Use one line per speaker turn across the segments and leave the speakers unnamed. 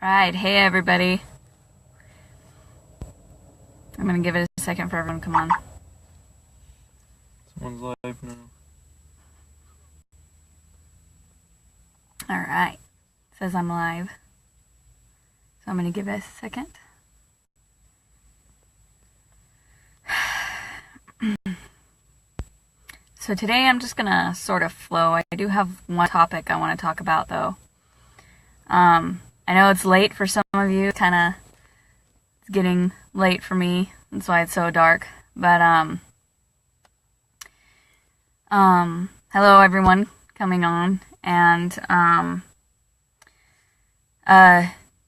Alright, hey everybody. I'm gonna give it a second for everyone to come on.
Someone's live now.
Alright, says I'm live. So I'm gonna give it a second. So today I'm just gonna sort of flow. I do have one topic I want to talk about though. I know it's late for some of you, it's getting late for me, that's why it's so dark. But hello everyone coming on, and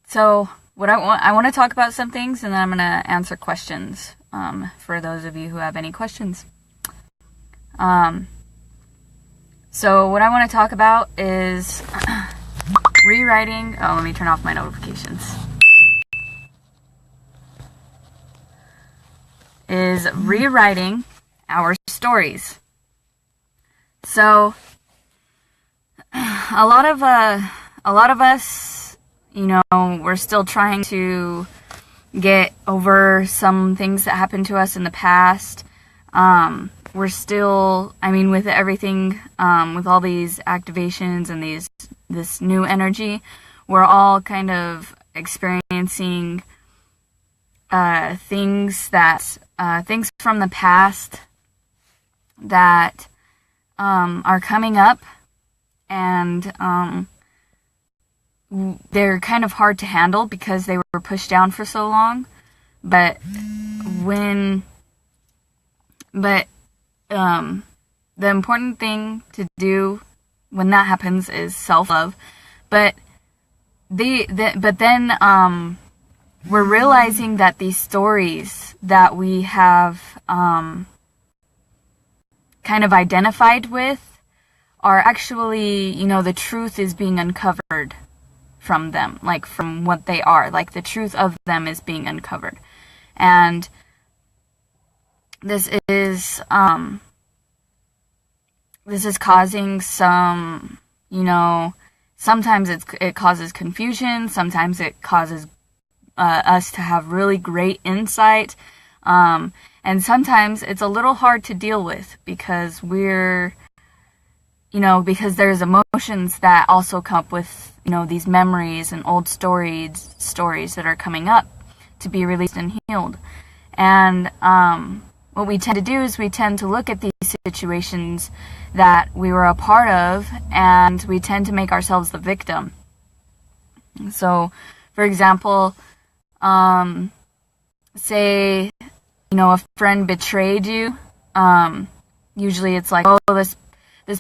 so what I want to talk about some things, and then I'm gonna answer questions for those of you who have any questions. So what I want to talk about is rewriting. Oh, let me turn off my notifications. Is rewriting our stories. So a lot of us, we're still trying to get over some things that happened to us in the past. We're still, with everything, with all these activations and this new energy, we're all kind of experiencing things from the past that are coming up, and they're kind of hard to handle because they were pushed down for so long. But the important thing to do when that happens is self-love. But then we're realizing that these stories that we have kind of identified with are actually, the truth is being uncovered from them, like from what they are, like the truth of them is being uncovered. And this is causing some, sometimes it causes confusion, sometimes it causes us to have really great insight, and sometimes it's a little hard to deal with because because there's emotions that also come up with, these memories and old stories that are coming up to be released and healed. And what we tend to do is we tend to look at these situations that we were a part of, and we tend to make ourselves the victim. So, for example, say, a friend betrayed you. Usually it's like, oh, this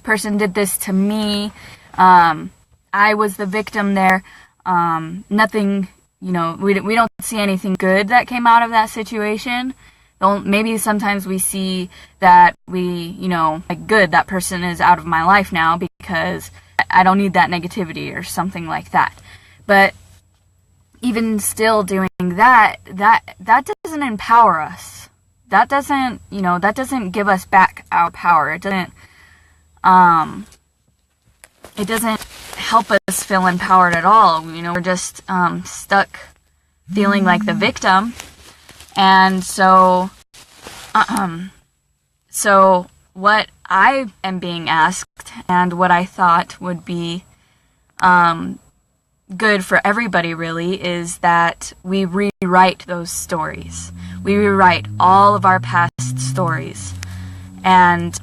person did this to me. I was the victim there. Nothing, we don't see anything good that came out of that situation. Maybe sometimes we see that good, that person is out of my life now because I don't need that negativity or something like that. But even still doing that doesn't empower us. That doesn't give us back our power. It doesn't help us feel empowered at all. We're just stuck feeling like the victim. And so what I am being asked, and what I thought would be good for everybody really, is that we rewrite those stories. We rewrite all of our past stories, and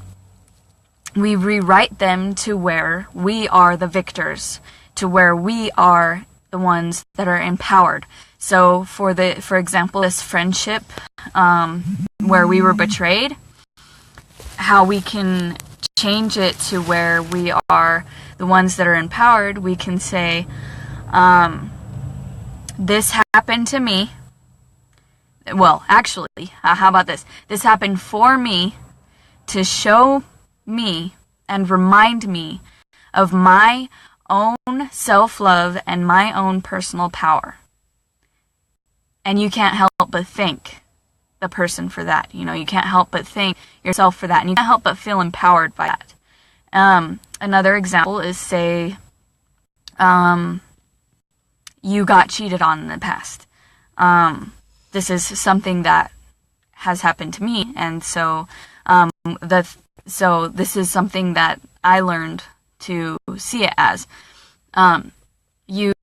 we rewrite them to where we are the victors, to where we are the ones that are empowered. So for example, this friendship where we were betrayed, how we can change it to where we are the ones that are empowered, we can say, this happened to me. Well, actually, how about this? This happened for me to show me and remind me of my own self-love and my own personal power. And you can't help but thank the person for that. You can't help but thank yourself for that, and you can't help but feel empowered by that. Another example is, say, you got cheated on in the past. This is something that has happened to me, and so this is something that I learned to see it as. You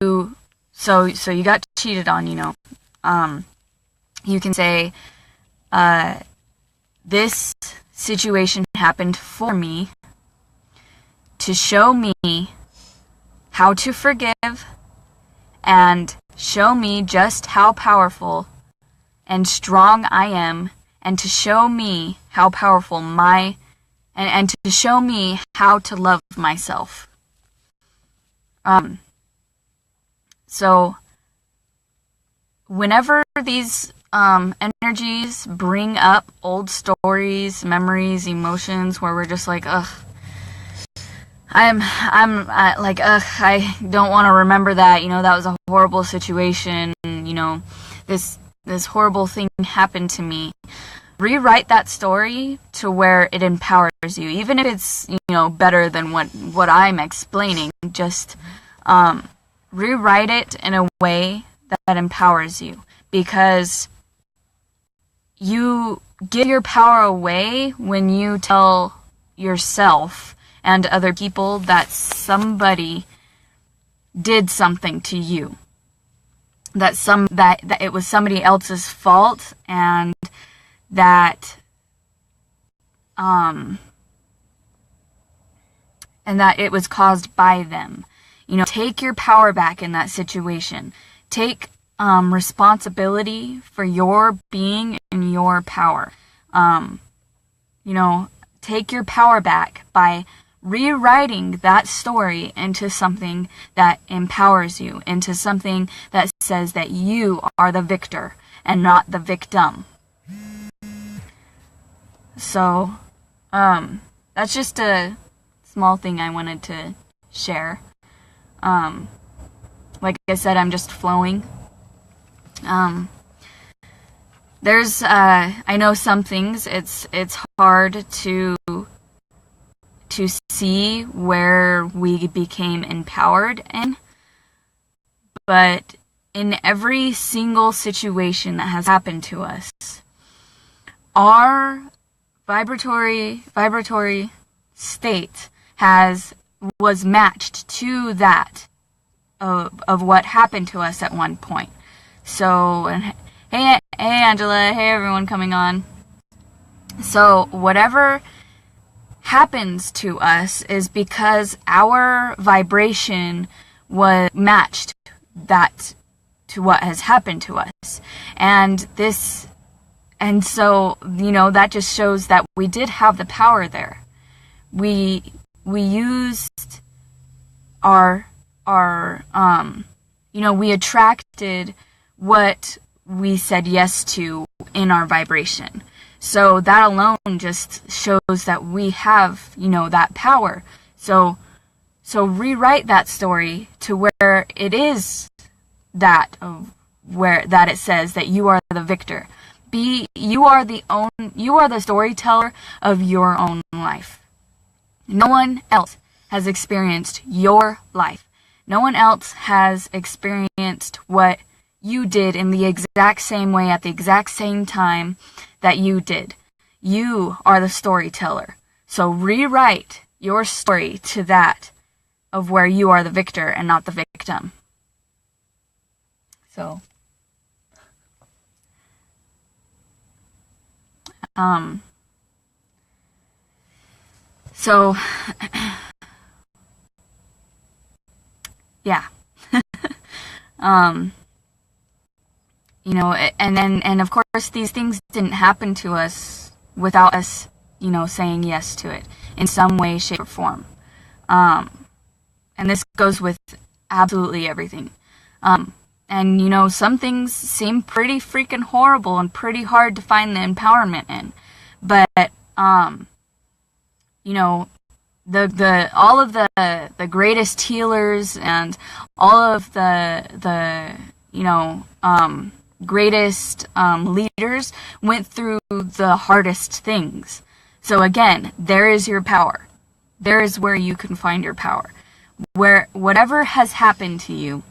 got cheated on, you can say, this situation happened for me to show me how to forgive and show me just how powerful and strong I am, and to show me how powerful and to show me how to love myself. So whenever these energies bring up old stories, memories, emotions, where we're just like, ugh, I don't want to remember that. That was a horrible situation. This horrible thing happened to me. Rewrite that story to where it empowers you, even if it's better than what I'm explaining. Just rewrite it in a way that empowers you, because you give your power away when you tell yourself and other people that somebody did something to you, that it was somebody else's fault, and that it was caused by them. Take your power back in that situation. Take responsibility for your being and your power. Take your power back by rewriting that story into something that empowers you, into something that says that you are the victor and not the victim. So, that's just a small thing I wanted to share. Like I said, I'm just flowing. There's, I know some things, it's hard to see where we became empowered in, but in every single situation that has happened to us, our vibratory state was matched to that of what happened to us at one point. So, and hey Angela, hey everyone coming on. So whatever happens to us is because our vibration was matched that to what has happened to us. And so, that just shows that we did have the power there. We used we attracted what we said yes to in our vibration. So that alone just shows that we have, that power. So rewrite that story to where it is that it says that you are the victor. You are the storyteller of your own life. No one else has experienced your life. No one else has experienced what you did in the exact same way at the exact same time that you did. You are the storyteller. So rewrite your story to that of where you are the victor and not the victim. So, yeah. And of course these things didn't happen to us without us, saying yes to it in some way, shape, or form. And this goes with absolutely everything. And some things seem pretty freaking horrible and pretty hard to find the empowerment in. But, all of the greatest healers and all of the greatest leaders went through the hardest things. So again, there is your power. There is where you can find your power. Where whatever has happened to you,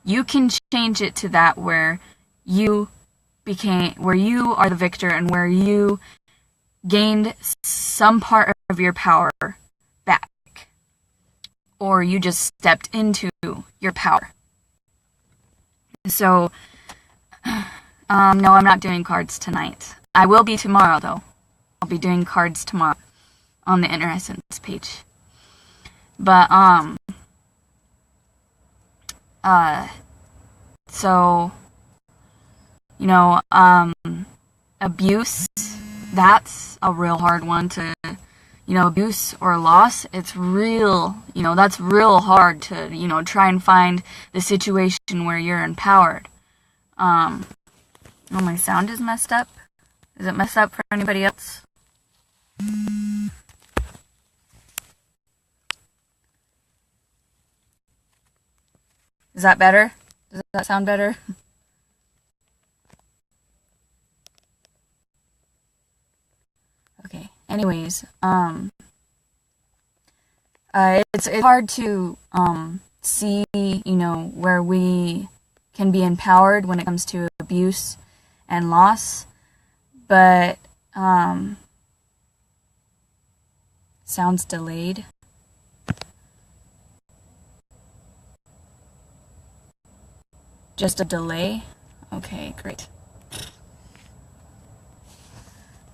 you can change it to that where you are the victor and where you gained some part of your power back, or you just stepped into your power. So, no, I'm not doing cards tonight. I will be tomorrow, though. I'll be doing cards tomorrow on the Inner Essence page. But, so, you know, abuse, that's a real hard one to, you know, abuse or loss, it's real, you know, that's real hard to, you know, try and find the situation where you're empowered. Oh, my sound is messed up. Is it messed up for anybody else? Is that better? Does that sound better? Okay. Anyways, it's hard to see, you know, where we can be empowered when it comes to abuse and loss, but sounds delayed. Just a delay? Okay, great.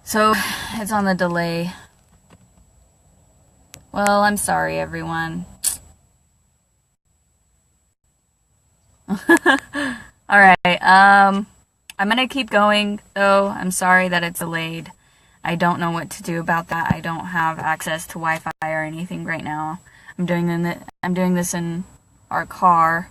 So, it's on the delay. Well, I'm sorry, everyone. Alright, I'm gonna keep going, though. I'm sorry that it's delayed. I don't know what to do about that. I don't have access to Wi-Fi or anything right now. I'm doing this in our car.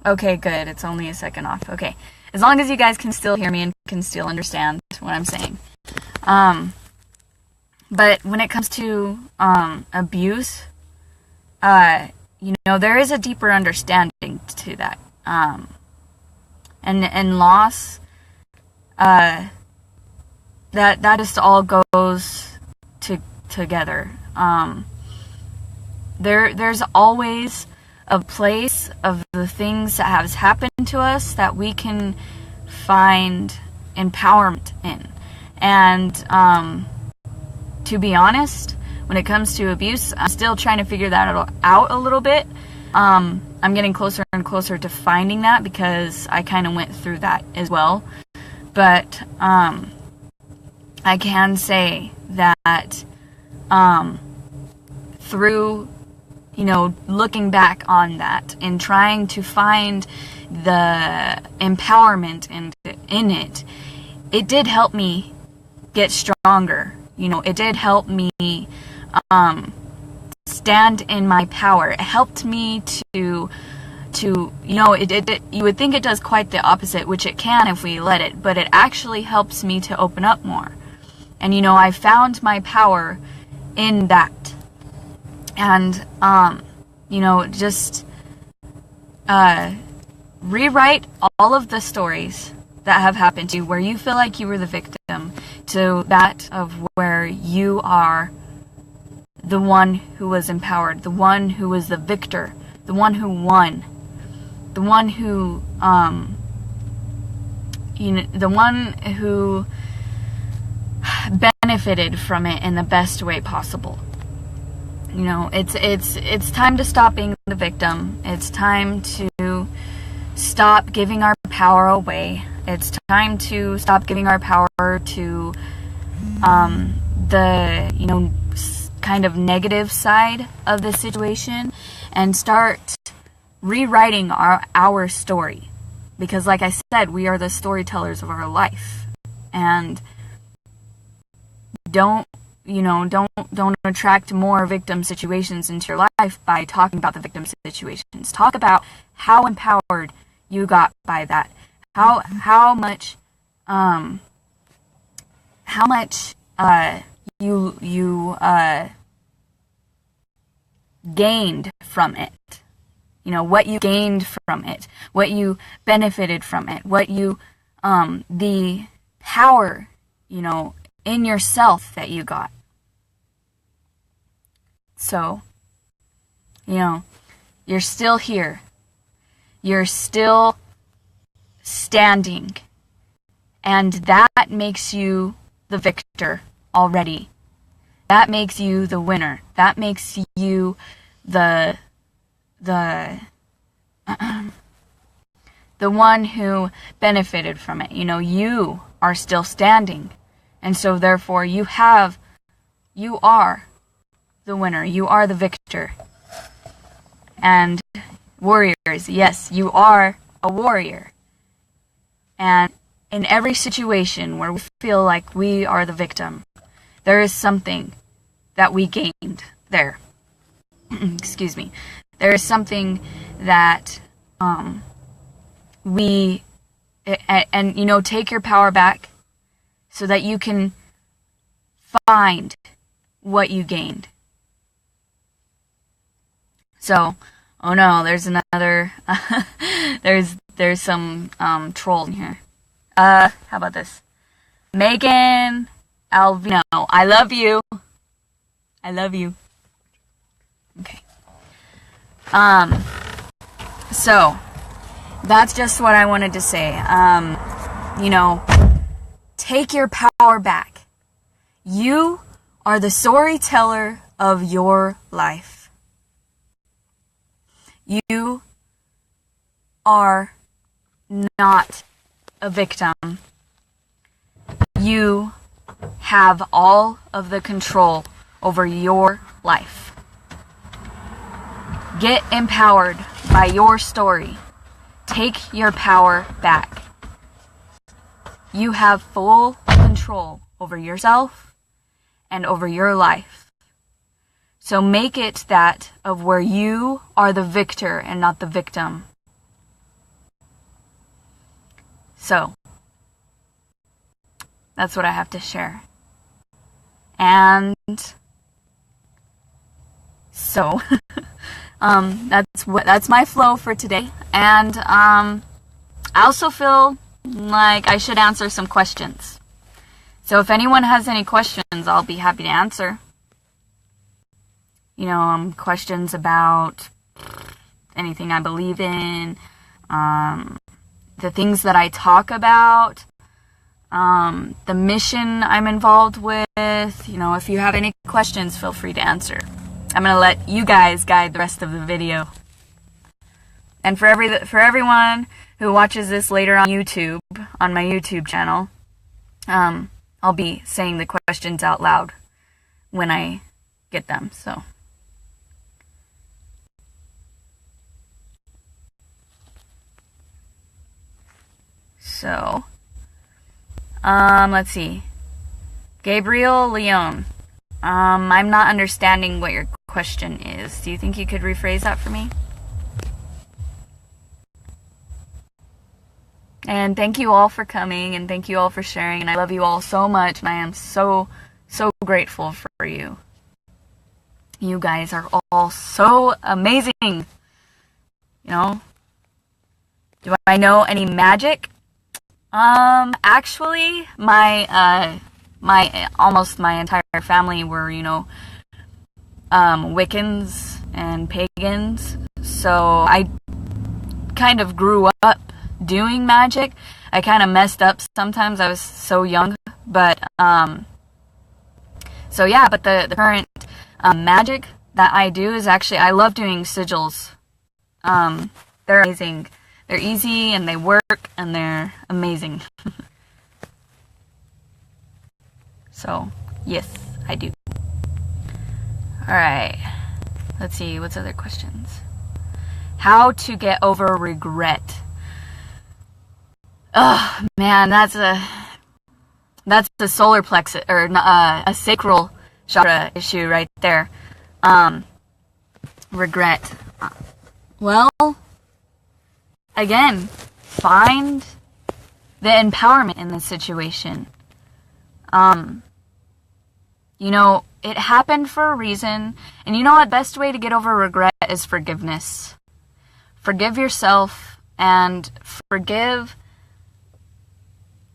Okay, good. It's only a second off. Okay. As long as you guys can still hear me and can still understand what I'm saying. But when it comes to abuse, you know, there is a deeper understanding to that. And loss, that just all goes together. There's always a place of the things that has happened to us that we can find empowerment in. And to be honest, when it comes to abuse, I'm still trying to figure that out a little bit. I'm getting closer and closer to finding that because I kind of went through that as well. But I can say that through, you know, looking back on that and trying to find the empowerment in it, it did help me get stronger. You know, it did help me stand in my power. It helped me to you know, you would think it does quite the opposite, which it can if we let it, but it actually helps me to open up more. And, you know, I found my power in that. And, you know, just rewrite all of the stories that have happened to you where you feel like you were the victim to that of where you are the one who was empowered, the one who was the victor, the one who won, the one who, you know, the one who benefited from it in the best way possible. You know, it's time to stop being the victim. It's time to stop giving our power away. It's time to stop giving our power to the, you know, kind of negative side of the situation and start rewriting our story. Because like I said, we are the storytellers of our life. And don't attract more victim situations into your life by talking about the victim situations. Talk about how empowered you got by that. How much you gained from it. You know, what you gained from it, what you benefited from it, what you the power, you know, in yourself that you got. So, you know, You're still here. You're still standing. And that makes you the victor already. That makes you the winner. That makes you the one who benefited from it. You know, you are still standing. And so therefore you are the winner. You are the victor. And warriors, yes, you are a warrior. And in every situation where we feel like we are the victim, there is something that we gained there. Excuse me. There is something that take your power back so that you can find what you gained. So, oh no, there's another, there's some trolls in here. How about this? Megan Alvino, I love you. I love you. Okay. So, that's just what I wanted to say. Take your power back. You are the storyteller of your life. You are not a victim. You have all of the control over your life. Get empowered by your story. Take your power back. You have full control over yourself and over your life. So make it that of where you are the victor and not the victim. So, that's what I have to share. And so, that's my flow for today. And I also feel like I should answer some questions. So if anyone has any questions, I'll be happy to answer. Questions about anything I believe in, the things that I talk about, the mission I'm involved with. If you have any questions, feel free to answer. I'm going to let you guys guide the rest of the video. And for everyone who watches this later on YouTube, on my YouTube channel, I'll be saying the questions out loud when I get them, so. So, let's see. Gabriel Leon. I'm not understanding what your question is. Do you think you could rephrase that for me? And thank you all for coming, and thank you all for sharing, and I love you all so much, and I am so, so grateful for you. You guys are all so amazing. Do I know any magic? Actually, my almost my entire family were, Wiccans and pagans, so I kind of grew up doing magic. I kind of messed up sometimes. I was so young, but the current magic that I do is actually, I love doing sigils. They're amazing. They're easy and they work and they're amazing. So, yes, I do. Alright. Let's see, what's other questions? How to get over regret. Oh, man, that's a solar plexus, or a sacral chakra issue right there. Regret. Well, again, find the empowerment in this situation. It happened for a reason, and you know what? Best way to get over regret is forgiveness. Forgive yourself and forgive,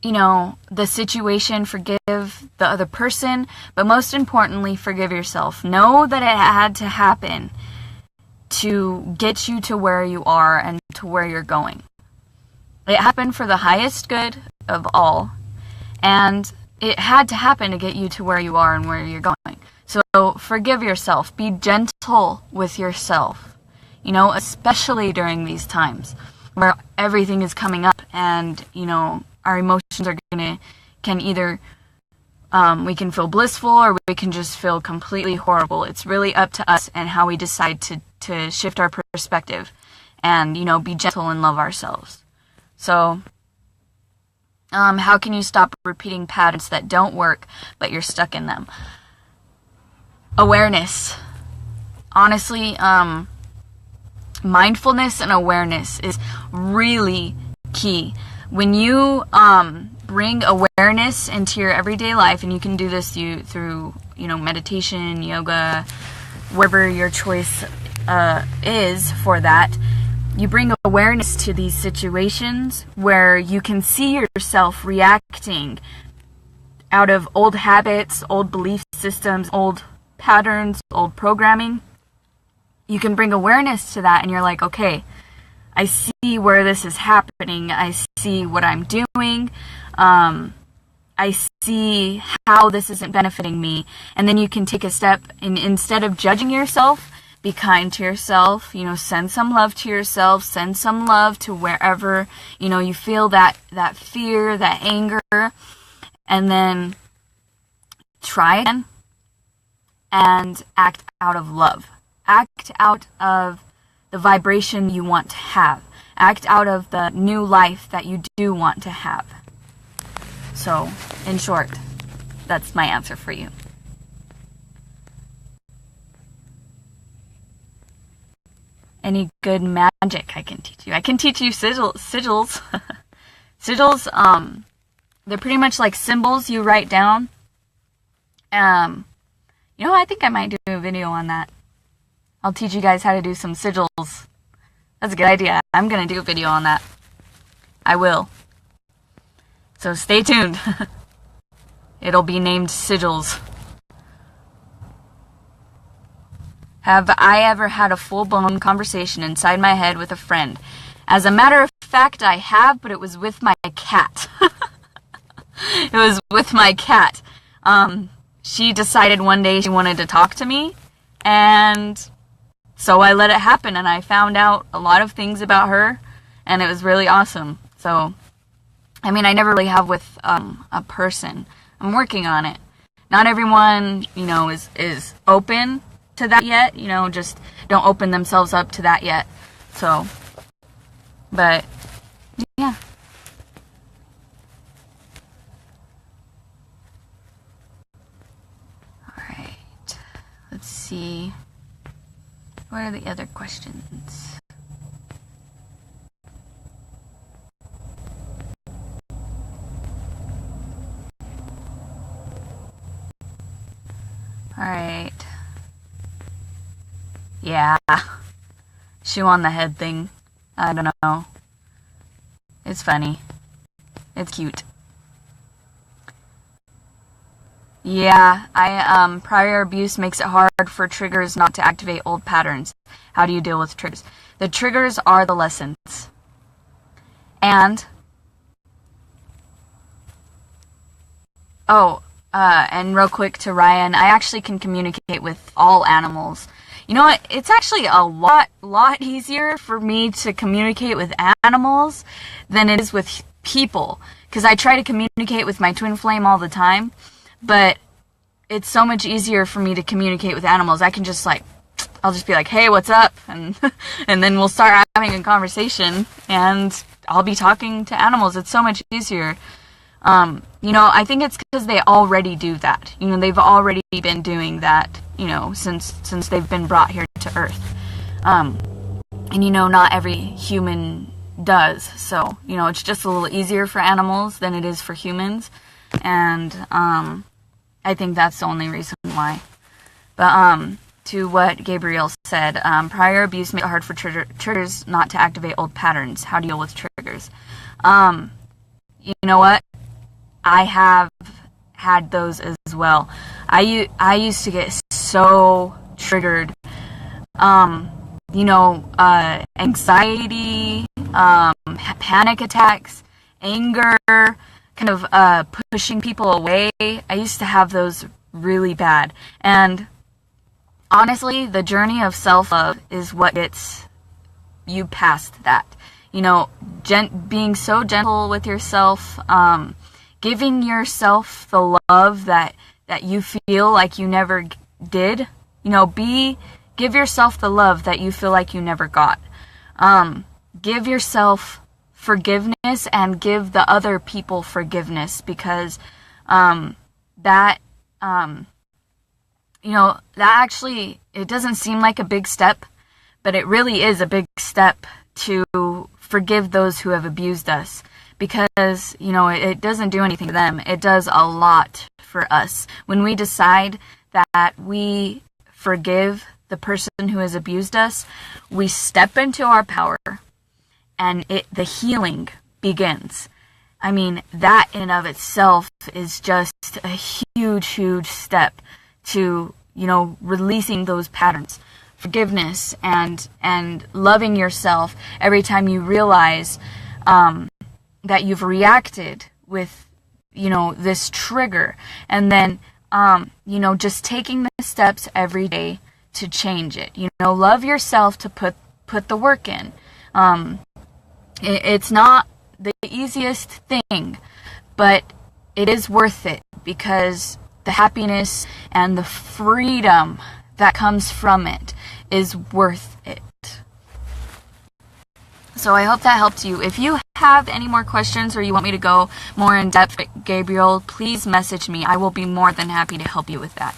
the situation, forgive the other person, but most importantly, forgive yourself. Know that it had to happen to get you to where you are and to where you're going. It happened for the highest good of all, and it had to happen to get you to where you are and where you're going. So forgive yourself. Be gentle with yourself, you know, especially during these times where everything is coming up and, you know, our emotions are can either, we can feel blissful or we can just feel completely horrible. It's really up to us and how we decide to shift our perspective and, you know, be gentle and love ourselves. So, how can you stop repeating patterns that don't work, but you're stuck in them? Awareness. Honestly, mindfulness and awareness is really key. When you bring awareness into your everyday life, and you can do this through, you know, meditation, yoga, wherever your choice is for that, you bring awareness to these situations where you can see yourself reacting out of old habits, old belief systems, old patterns, old programming. You can bring awareness to that and you're like, okay, I see where this is happening. I see what I'm doing. I see how this isn't benefiting me. And then you can take a step and instead of judging yourself, be kind to yourself, you know, send some love to yourself, send some love to wherever, you know, you feel that fear, that anger, and then try again and act out of love. Act out of the vibration you want to have. Act out of the new life that you do want to have. So, in short, that's my answer for you. Any good magic I can teach you? I can teach you sigils. Sigils, they're pretty much like symbols you write down. You know, I think I might do a video on that. I'll teach you guys how to do some sigils. That's a good idea. I'm going to do a video on that. I will. So stay tuned. It'll be named Sigils. Have I ever had a full-blown conversation inside my head with a friend? As a matter of fact, I have, but it was with my cat. It was with my cat. She decided one day she wanted to talk to me, and so I let it happen, and I found out a lot of things about her, and it was really awesome. So, I mean, I never really have with a person. I'm working on it. Not everyone, you know, is open to that yet. You know, just don't open themselves up to that yet. So, but, yeah. Alright. Let's see. What are the other questions? Alright. Yeah. Shoe on the head thing. I don't know. It's funny. It's cute. Yeah, prior abuse makes it hard for triggers not to activate old patterns. How do you deal with triggers? The triggers are the lessons. And, and real quick to Ryan, I actually can communicate with all animals. You know what? It's actually a lot easier for me to communicate with animals than it is with people. Because I try to communicate with my twin flame all the time. But it's so much easier for me to communicate with animals. I can just I'll just be like, hey, what's up? And and then we'll start having a conversation and I'll be talking to animals. It's so much easier. You know, I think it's because they already do that. You know, they've already been doing that, you know, since they've been brought here to Earth. And you know, not every human does. So, you know, it's just a little easier for animals than it is for humans. And I think that's the only reason why. But to what Gabriel said, prior abuse makes it hard for triggers not to activate old patterns. How do you deal with triggers? You know what? I have had those as well. I used to get so triggered anxiety, panic attacks, anger, kind of pushing people away. I used to have those really bad. And honestly, the journey of self-love is what gets you past that. Being so gentle with yourself, giving yourself the love that you feel like you never did. Give yourself the love that you feel like you never got. Give yourself forgiveness and give the other people forgiveness, because that actually, it doesn't seem like a big step, but it really is a big step to forgive those who have abused us, because it doesn't do anything to them. It does a lot for us. When we decide that we forgive the person who has abused us, we step into our power, and the healing begins. I mean, that in and of itself is just a huge step to, releasing those patterns. Forgiveness and loving yourself every time you realize that you've reacted with, this trigger. And then, just taking the steps every day to change it. Love yourself to put the work in. It's not the easiest thing, but it is worth it, because the happiness and the freedom that comes from it is worth it. So I hope that helped you. If you have any more questions or you want me to go more in depth, Gabriel, please message me. I will be more than happy to help you with that.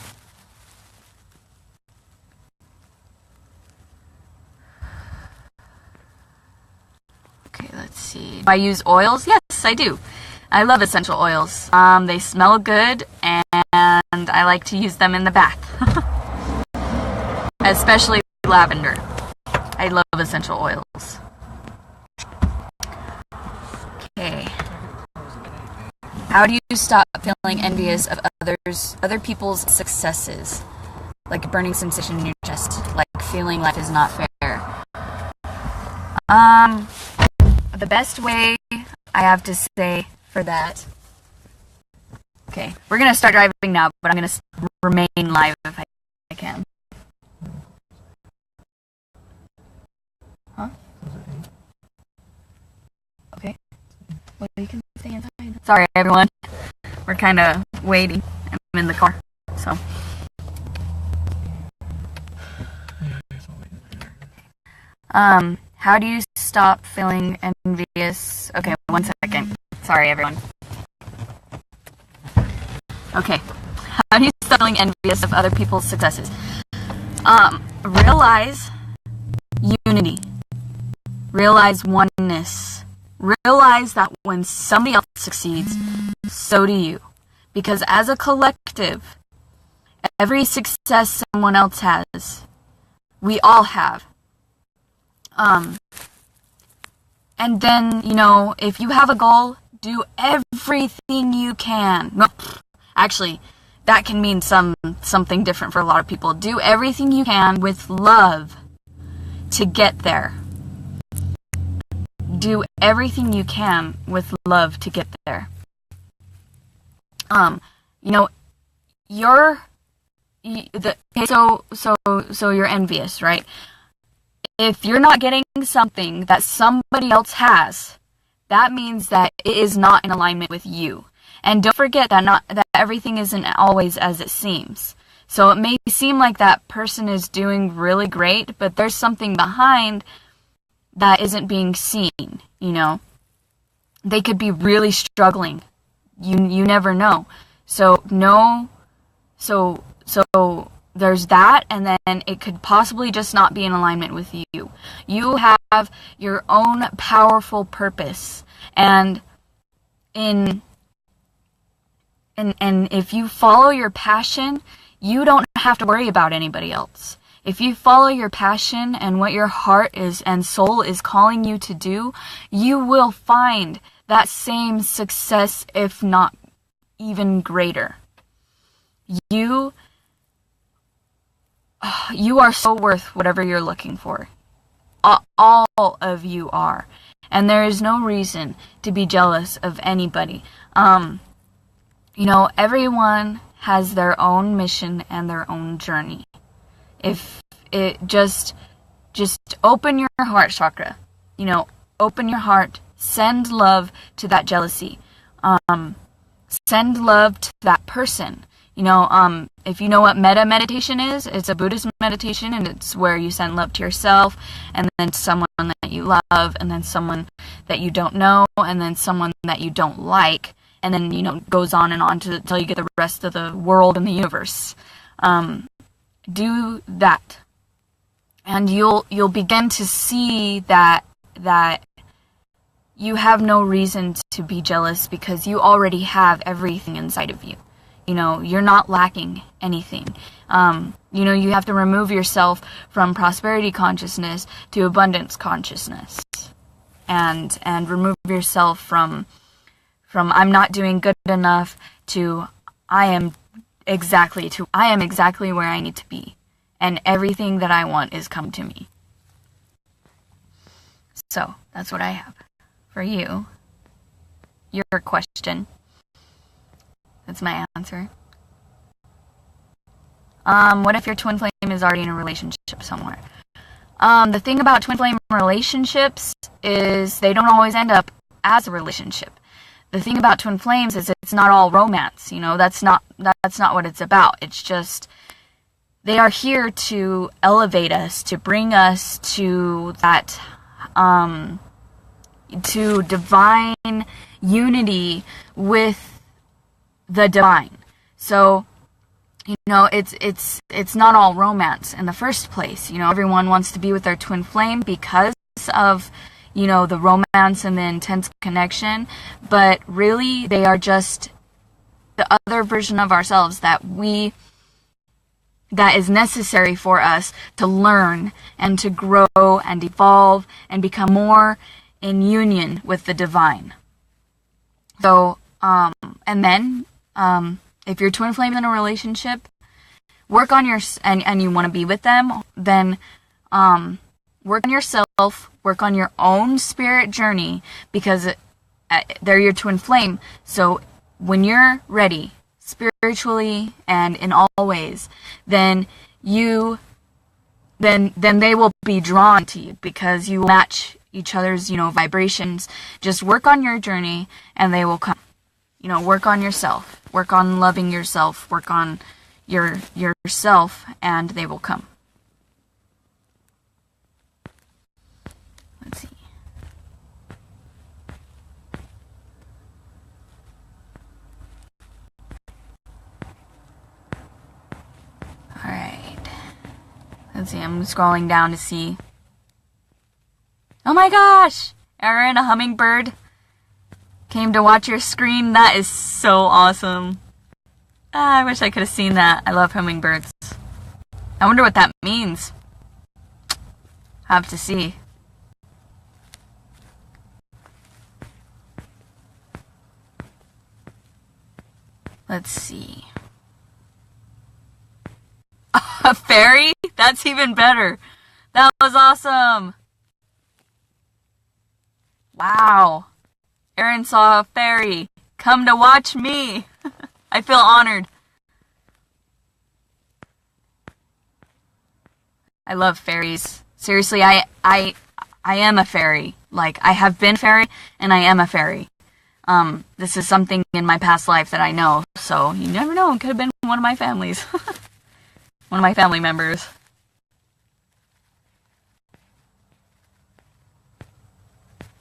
Okay, let's see. Do I use oils? Yes, I do. I love essential oils. They smell good, and I like to use them in the bath. Especially lavender. I love essential oils. Okay. How do you stop feeling envious of other people's successes? Like a burning sensation in your chest, like feeling life is not fair. The best way I have to say for that. Okay, we're gonna start driving now, but I'm gonna remain live if I can. Huh? Okay. Well, you can stay inside. Sorry, everyone. We're kind of waiting. I'm in the car, so. How do you stop feeling envious? Okay, 1 second. Sorry, everyone. Okay. How do you stop feeling envious of other people's successes? Realize unity. Realize oneness. Realize that when somebody else succeeds, so do you. Because as a collective, every success someone else has, we all have. And then, if you have a goal, do everything you can. No, actually, that can mean something different for a lot of people. Do everything you can with love to get there. Do everything you can with love to get there. So you're envious, right? If you're not getting something that somebody else has, that means that it is not in alignment with you. And don't forget that everything isn't always as it seems. So it may seem like that person is doing really great, but there's something behind that isn't being seen, They could be really struggling. You never know. So there's that, and then it could possibly just not be in alignment with you. You have your own powerful purpose, and if you follow your passion, you don't have to worry about anybody else. If you follow your passion and what your heart is and soul is calling you to do, you will find that same success, if not even greater. You are so worth whatever you're looking for. all of you are. And there is no reason to be jealous of anybody. Everyone has their own mission and their own journey. If it just open your heart chakra, open your heart, send love to that jealousy. Send love to that person. If you know what metta meditation is, it's a Buddhist meditation, and it's where you send love to yourself, and then someone that you love, and then someone that you don't know, and then someone that you don't like, and then, goes on and on until you get the rest of the world and the universe. Do that. And you'll begin to see that you have no reason to be jealous, because you already have everything inside of you. You're not lacking anything. You have to remove yourself from prosperity consciousness to abundance consciousness. And remove yourself from I'm not doing good enough to I am exactly where I need to be. And everything that I want is come to me. So, that's what I have for you. Your question. That's my answer. What if your twin flame is already in a relationship somewhere? The thing about twin flame relationships is they don't always end up as a relationship. The thing about twin flames is it's not all romance. That's not what it's about. It's just they are here to elevate us, to bring us to that to divine unity with the divine. So, it's not all romance in the first place. Everyone wants to be with their twin flame because of, the romance and the intense connection, but really they are just the other version of ourselves that is necessary for us to learn and to grow and evolve and become more in union with the divine. So, and then, if your twin flame is in a relationship, work on and you want to be with them, then, work on yourself, work on your own spirit journey, because they're your twin flame. So when you're ready, spiritually and in all ways, then then they will be drawn to you, because you match each other's, vibrations. Just work on your journey and they will come. Work on yourself, work on loving yourself, work on yourself, and they will come. Let's see. Alright. Let's see, I'm scrolling down to see. Oh my gosh! Erin, a hummingbird came to watch your screen. That is so awesome. I wish I could have seen that. I love hummingbirds. I wonder what that means. Have to see. Let's see. A fairy? That's even better. That was awesome. Wow. Erin saw a fairy come to watch me. I feel honored. I love fairies. Seriously, I am a fairy. Like, I have been a fairy, and I am a fairy. This is something in my past life that I know, so you never know. It could have been one of my families. One of my family members.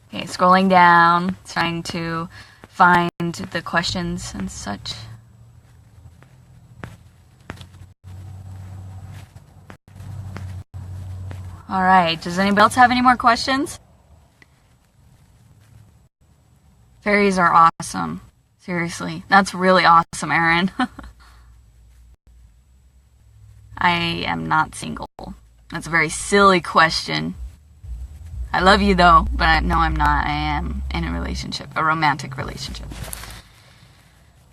Okay, scrolling down, trying to find the questions and such. Alright, does anybody else have any more questions? Fairies are awesome. Seriously, that's really awesome, Erin. I am not single. That's a very silly question. I love you though, but no, I'm not. I am in a relationship, a romantic relationship.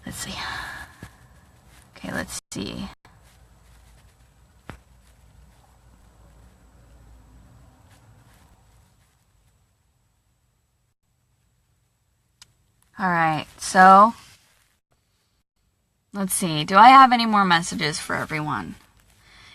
Let's see. Okay, let's see. Alright, so let's see. Do I have any more messages for everyone?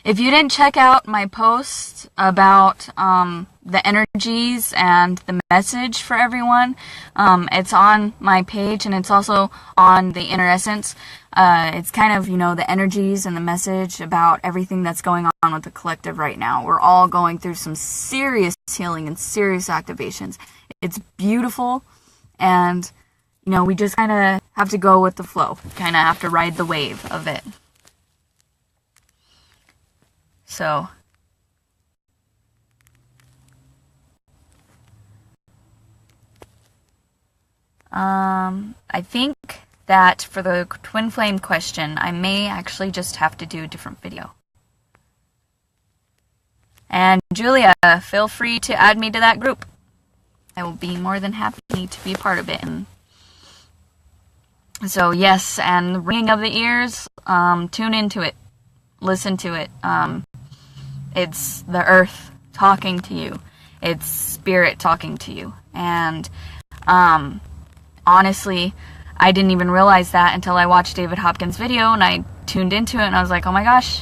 If you didn't check out my post about the energies and the message for everyone, it's on my page and it's also on the Inner Essence. It's kind of, the energies and the message about everything that's going on with the collective right now. We're all going through some serious healing and serious activations. It's beautiful, and, we just kind of have to go with the flow. Kind of have to ride the wave of it. So, I think that for the twin flame question, I may actually just have to do a different video. And Julia, feel free to add me to that group. I will be more than happy to be a part of it. And so yes, and the ringing of the ears, tune into it. Listen to it. It's the earth talking to you. It's spirit talking to you. And honestly, I didn't even realize that until I watched David Hopkins' video and I tuned into it and I was like, oh my gosh.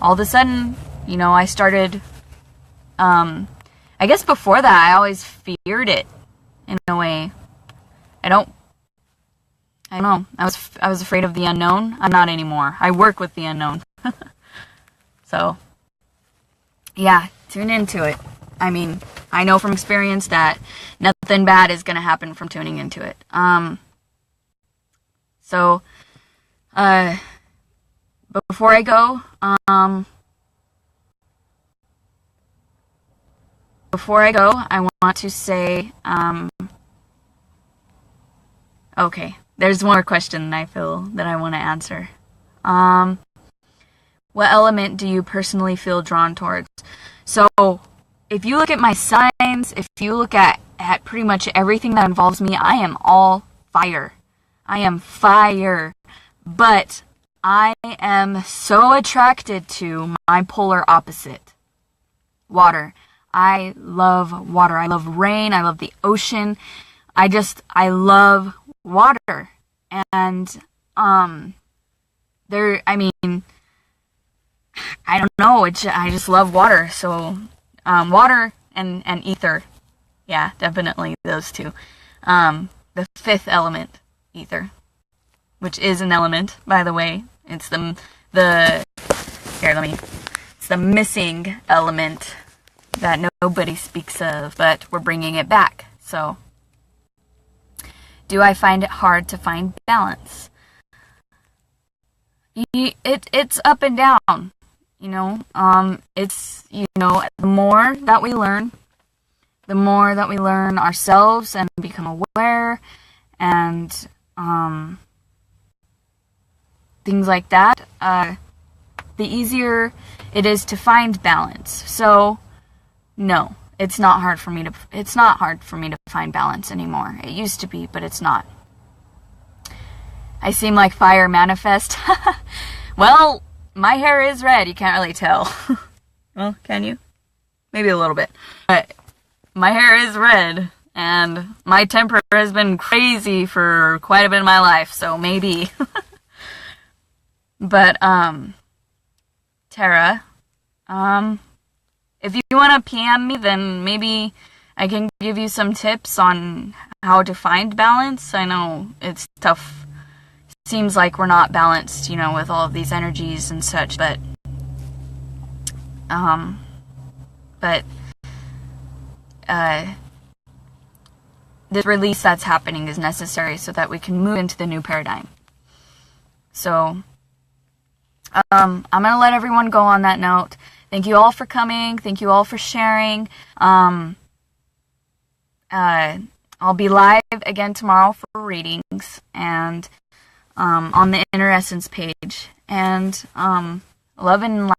All of a sudden, I started, I guess before that I always feared it in a way. I don't know. I was afraid of the unknown. I'm not anymore. I work with the unknown. So, yeah, tune into it. I mean, I know from experience that nothing bad is going to happen from tuning into it. So, before I go, I want to say, okay, there's one more question that I feel that I want to answer. What element do you personally feel drawn towards? So, if you look at my signs, if you look at pretty much everything that involves me, I am all fire. I am fire. But I am so attracted to my polar opposite. Water. I love water. I love rain. I love the ocean. I love water. And, I don't know, I just love water, so, water and ether, yeah, definitely those two. The fifth element, ether, which is an element, by the way, it's it's the missing element that nobody speaks of, but we're bringing it back, so. Do I find it hard to find balance? It's up and down. It's, the more that we learn ourselves and become aware and, things like that, the easier it is to find balance. So, no, it's not hard for me to find balance anymore. It used to be, but it's not. I seem like fire manifest. Well, my hair is red. You can't really tell. Well, can you? Maybe a little bit. But my hair is red, and my temper has been crazy for quite a bit of my life, so maybe. But, Tara, if you want to PM me, then maybe I can give you some tips on how to find balance. I know it's tough. Seems like we're not balanced, with all of these energies and such, but this release that's happening is necessary so that we can move into the new paradigm. So, I'm gonna let everyone go on that note. Thank you all for coming. Thank you all for sharing. I'll be live again tomorrow for readings, and on the Inner Essence page. And love and light.